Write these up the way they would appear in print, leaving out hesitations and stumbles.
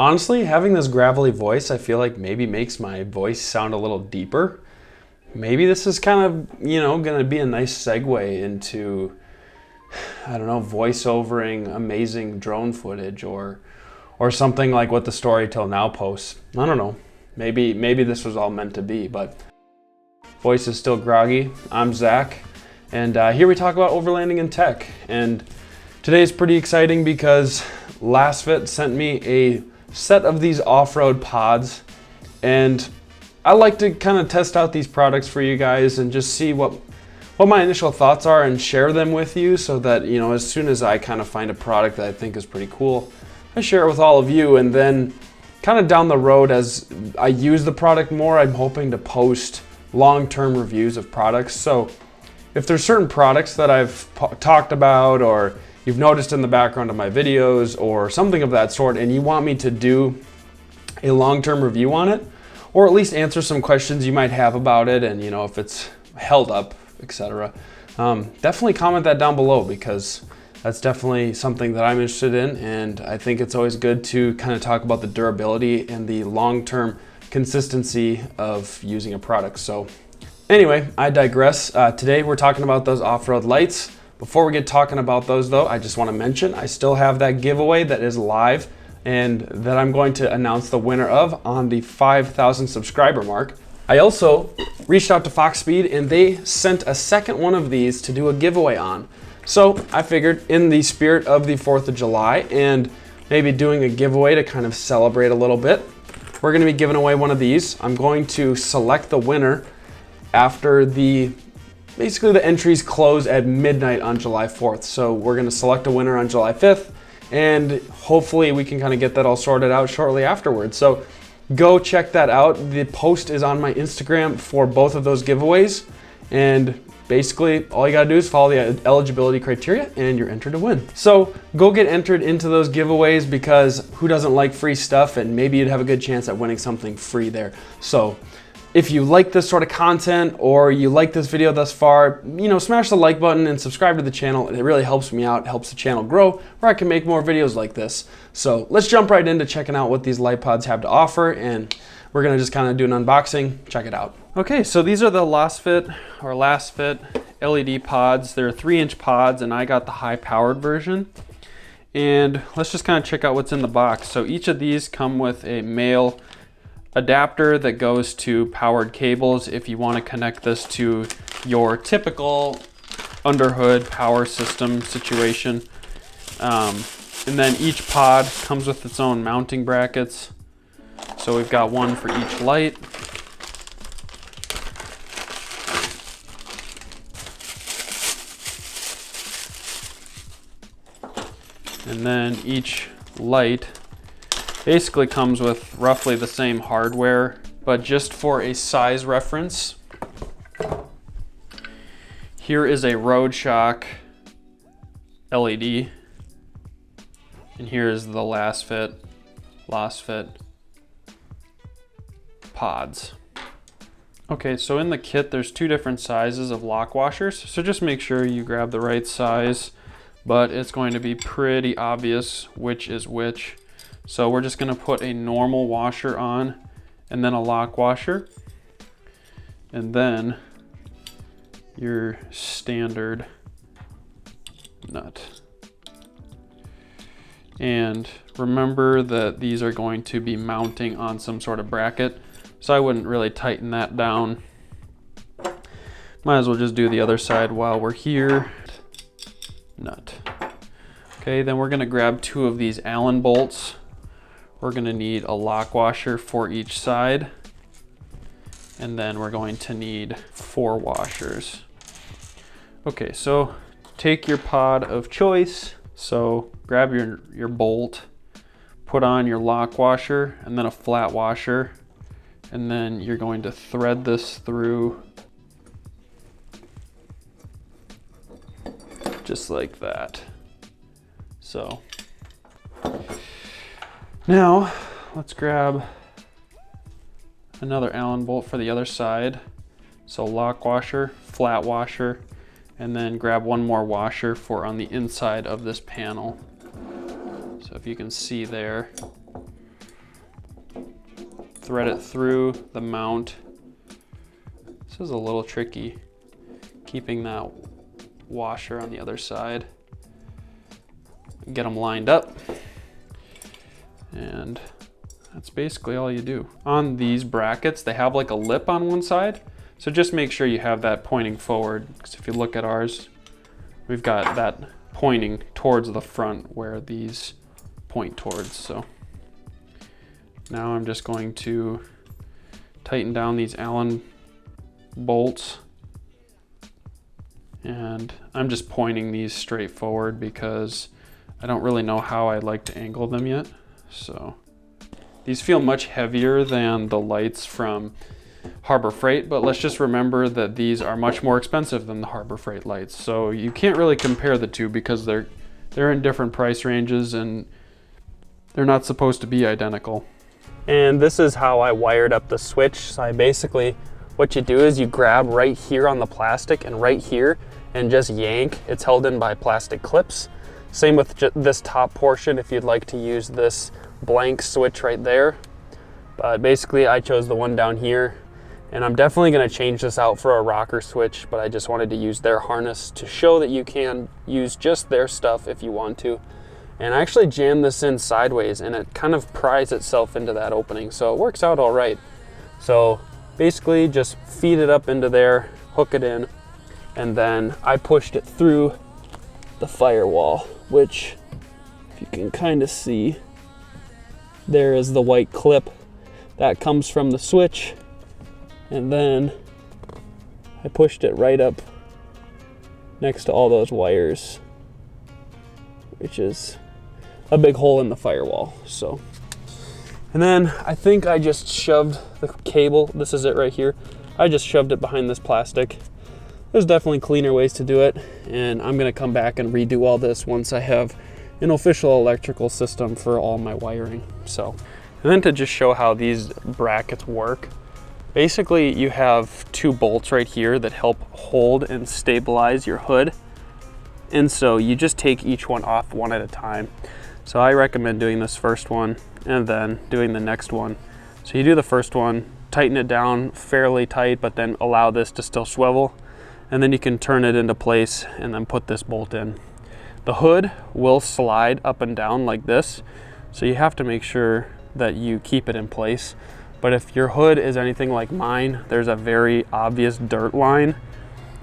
Honestly, having this gravelly voice, I feel like maybe makes my voice sound a little deeper. Maybe this is kind of, you know, gonna be a nice segue into, I don't know, voiceovering amazing drone footage or something like what the Story Till Now posts. I don't know. Maybe this was all meant to be, but voice is still groggy. I'm Zach, and here we talk about overlanding and tech. And today is pretty exciting because LASFIT sent me a set of these off-road pods, and I like to kind of test out these products for you guys and just see what my initial thoughts are and share them with you, so that, you know, as soon as I kind of find a product that I think is pretty cool, I share it with all of you. And then kind of down the road, as I use the product more, I'm hoping to post long-term reviews of products. So if there's certain products that I've talked about or you've noticed in the background of my videos or something of that sort, and you want me to do a long-term review on it, or at least answer some questions you might have about it, and, you know, if it's held up, etc., definitely comment that down below, because that's definitely something that I'm interested in, and I think it's always good to kind of talk about the durability and the long-term consistency of using a product. So anyway, I digress. Today we're talking about those off-road lights. Before we get talking about those though, I just want to mention I still have that giveaway that is live and that I'm going to announce the winner of on the 5,000 subscriber mark. I also reached out to Fox Speed and they sent a second one of these to do a giveaway on. So I figured, in the spirit of the 4th of July and maybe doing a giveaway to kind of celebrate a little bit, we're going to be giving away one of these. I'm going to select the winner after basically the entries close at midnight on July 4th. So we're going to select a winner on July 5th, and hopefully we can kind of get that all sorted out shortly afterwards. So go check that out. The post is on my Instagram for both of those giveaways, and basically all you gotta do is follow the eligibility criteria and you're entered to win. So go get entered into those giveaways, because who doesn't like free stuff, and maybe you'd have a good chance at winning something free there. So if you like this sort of content, or you like this video thus far, you know, smash the like button and subscribe to the channel. It really helps me out, helps the channel grow, where I can make more videos like this. So let's jump right into checking out what these light pods have to offer, and we're gonna just kind of do an unboxing. Check it out. Okay, so these are the LASFIT LED pods. They're 3-inch pods, and I got the high-powered version. And let's just kind of check out what's in the box. So each of these come with a male adapter that goes to powered cables if you want to connect this to your typical underhood power system situation. And then each pod comes with its own mounting brackets. So we've got one for each light. And then each light basically comes with roughly the same hardware, but just for a size reference, here is a Road Shock LED, and here is the LASFIT pods. Okay, so in the kit there's 2 different sizes of lock washers, so just make sure you grab the right size, but it's going to be pretty obvious which is which. So we're just gonna put a normal washer on, and then a lock washer, and then your standard nut. And remember that these are going to be mounting on some sort of bracket, so I wouldn't really tighten that down. Might as well just do the other side while we're here. Nut. Okay, then we're gonna grab 2 of these Allen bolts. We're gonna need a lock washer for each side, and then we're going to need 4 washers. Okay, so take your pod of choice. So grab your bolt, put on your lock washer and then a flat washer, and then you're going to thread this through just like that. So now let's grab another Allen bolt for the other side. So lock washer, flat washer, and then grab one more washer for on the inside of this panel. So if you can see there. thread it through the mount. This is a little tricky, keeping that washer on the other side. Get them lined up, and that's basically all you do. On these brackets, they have like a lip on one side, so just make sure you have that pointing forward, because if you look at ours, we've got that pointing towards the front where these point towards. So now I'm just going to tighten down these Allen bolts, and I'm just pointing these straight forward because I don't really know how I like to angle them yet. So these feel much heavier than the lights from Harbor Freight, but let's just remember that these are much more expensive than the Harbor Freight lights. So you can't really compare the two because they're in different price ranges and they're not supposed to be identical. And this is how I wired up the switch. So I basically, what you do is you grab right here on the plastic and right here and just yank. It's held in by plastic clips. Same with this top portion if you'd like to use this blank switch right there. But basically I chose the one down here, and I'm definitely going to change this out for a rocker switch, but I just wanted to use their harness to show that you can use just their stuff if you want to. And I actually jammed this in sideways and it kind of pries itself into that opening, so it works out all right. So basically just feed it up into there, hook it in, and then I pushed it through the firewall, which if you can kind of see, there is the white clip that comes from the switch, and then I pushed it right up next to all those wires, which is a big hole in the firewall. So, and then I think I just shoved the cable, this is it right here, I just shoved it behind this plastic. There's definitely cleaner ways to do it, and I'm gonna come back and redo all this once I have an official electrical system for all my wiring. So, and then to just show how these brackets work, basically you have two bolts right here that help hold and stabilize your hood. And so you just take each one off one at a time. So I recommend doing this first one and then doing the next one. So you do the first one, tighten it down fairly tight, but then allow this to still swivel. And then you can turn it into place and then put this bolt in. The hood will slide up and down like this, so you have to make sure that you keep it in place. But if your hood is anything like mine, there's a very obvious dirt line.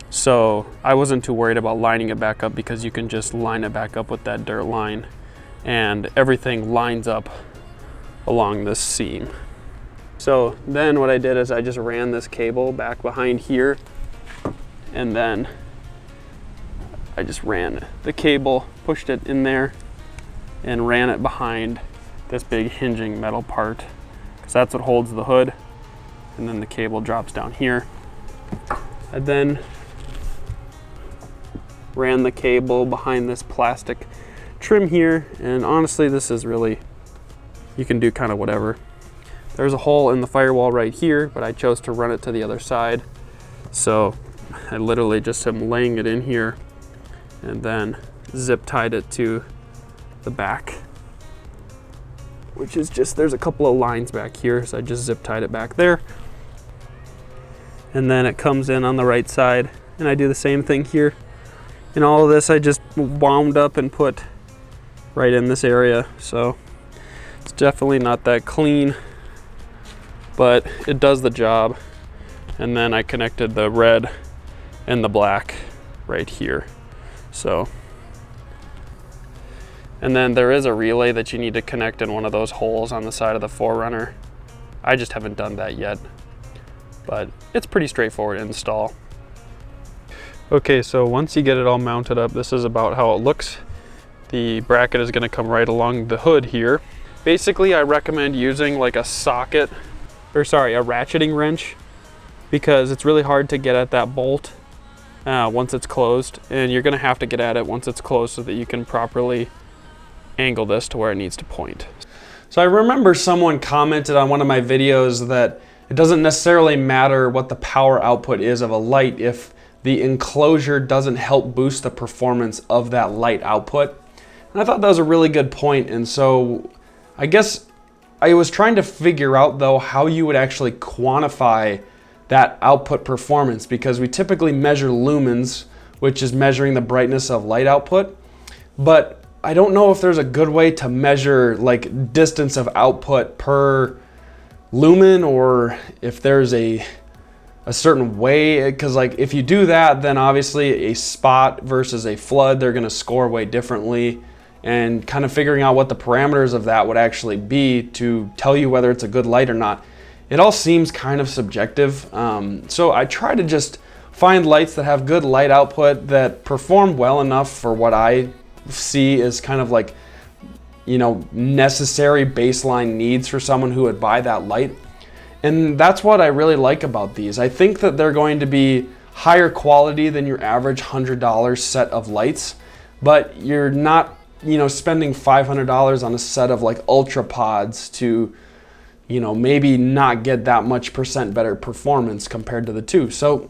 So I wasn't too worried about lining it back up because you can just line it back up with that dirt line and everything lines up along this seam. So then what I did is I just ran this cable back behind here, and then I just ran the cable, pushed it in there, and ran it behind this big hinging metal part, because that's what holds the hood. And then the cable drops down here. I then ran the cable behind this plastic trim here, and honestly this is really, you can do kind of whatever. There's a hole in the firewall right here, but I chose to run it to the other side. So I literally just am laying it in here and then zip tied it to the back, which is just, there's a couple of lines back here, so I just zip tied it back there. And then it comes in on the right side, and I do the same thing here. And all of this I just wound up and put right in this area, so it's definitely not that clean, but it does the job. And then I connected the red and the black right here. So, and then there is a relay that you need to connect in one of those holes on the side of the 4Runner. I just haven't done that yet, but it's pretty straightforward to install. Okay, so once you get it all mounted up, this is about how it looks. The bracket is going to come right along the hood here. Basically, I recommend using like a socket, or sorry, a ratcheting wrench, because it's really hard to get at that bolt once it's closed, and you're going to have to get at it once it's closed so that you can properly angle this to where it needs to point. So I remember someone commented on one of my videos that it doesn't necessarily matter what the power output is of a light if the enclosure doesn't help boost the performance of that light output. And I thought that was a really good point. And so I guess I was trying to figure out though how you would actually quantify that output performance, because we typically measure lumens, which is measuring the brightness of light output, but I don't know if there's a good way to measure like distance of output per lumen, or if there's a certain way, because like if you do that, then obviously a spot versus a flood, they're going to score way differently, and kind of figuring out what the parameters of that would actually be to tell you whether it's a good light or not. It all seems kind of subjective. So I try to just find lights that have good light output that perform well enough for what I see as kind of like, you know, necessary baseline needs for someone who would buy that light. And that's what I really like about these. I think that they're going to be higher quality than your average $100 set of lights, but you're not, you know, spending $500 on a set of like ultra pods to, you know, maybe not get that much % better performance compared to the two. So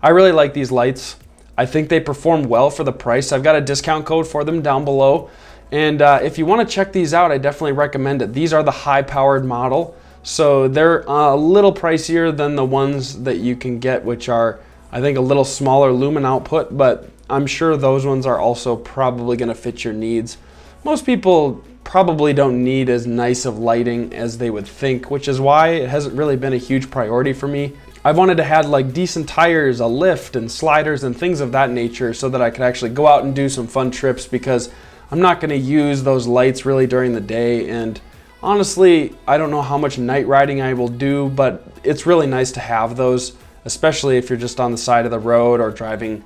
I really like these lights. I think they perform well for the price. I've got a discount code for them down below. And if you want to check these out, I definitely recommend it. These are the high-powered model, so they're a little pricier than the ones that you can get, which are, I think, a little smaller lumen output, but I'm sure those ones are also probably going to fit your needs. Most people probably don't need as nice of lighting as they would think, which is why it hasn't really been a huge priority for me. I wanted to have like decent tires, a lift, and sliders and things of that nature so that I could actually go out and do some fun trips, because I'm not going to use those lights really during the day, and honestly, I don't know how much night riding I will do, but it's really nice to have those, especially if you're just on the side of the road or driving,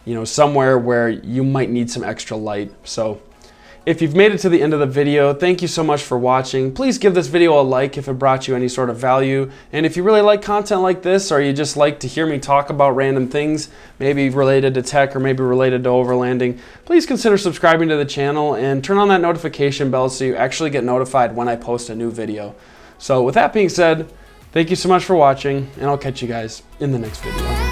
you know, somewhere where you might need some extra light. So if you've made it to the end of the video, thank you so much for watching. Please give this video a like if it brought you any sort of value. And if you really like content like this, or you just like to hear me talk about random things, maybe related to tech or maybe related to overlanding, please consider subscribing to the channel and turn on that notification bell so you actually get notified when I post a new video. So with that being said, thank you so much for watching, and I'll catch you guys in the next video.